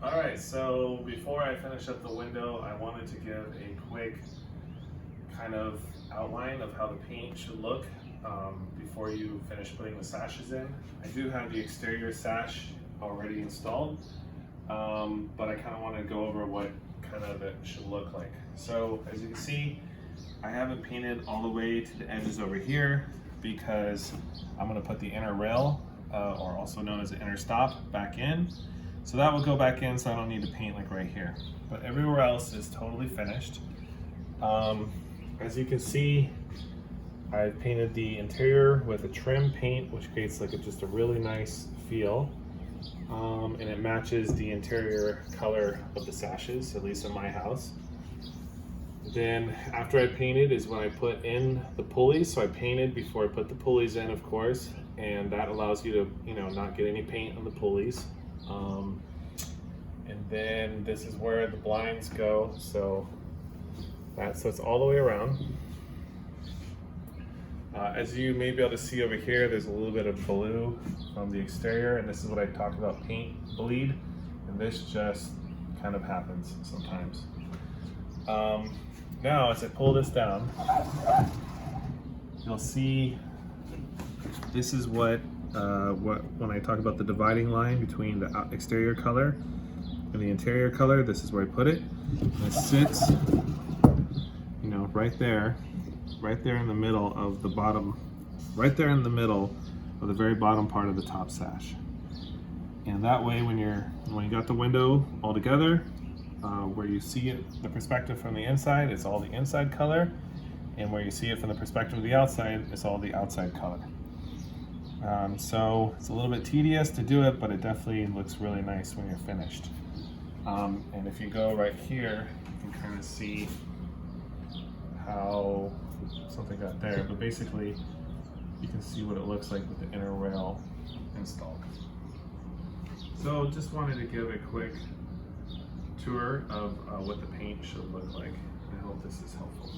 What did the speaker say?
All right, so before I finish up the window, I wanted to give a quick kind of outline of how the paint should look before you finish putting the sashes in. I do have the exterior sash already installed, but I kind of want to go over what kind of it should look like. So as you can see, I haven't painted all the way to the edges over here because I'm going to put the inner rail, or also known as the inner stop, back in. So that will go back in, so I don't need to paint like right here. But everywhere else is totally finished. As you can see, I've painted the interior with a trim paint, which creates like just a really nice feel. And it matches the interior color of the sashes, at least in my house. Then after I painted is when I put in the pulleys. So I painted before I put the pulleys in, of course, and that allows you to, not get any paint on the pulleys. And then this is where the blinds go. So it's all the way around. As you may be able to see over here, there's a little bit of blue from the exterior, and this is what I talk about paint bleed, and this just kind of happens sometimes. Now, as I pull this down, you'll see this is what when I talk about the dividing line between the exterior color and the interior color, this is where I put it. And it sits, right there in the middle of the bottom, right there in the middle of the very bottom part of the top sash. And that way, when you got the window all together, where you see it, the perspective from the inside, it's all the inside color, and where you see it from the perspective of the outside, it's all the outside color. So it's a little bit tedious to do it, but it definitely looks really nice when you're finished. And if you go right here, you can kind of see how something got there, but basically you can see what it looks like with the inner rail installed. So just wanted to give a quick tour of what the paint should look like. I hope this is helpful.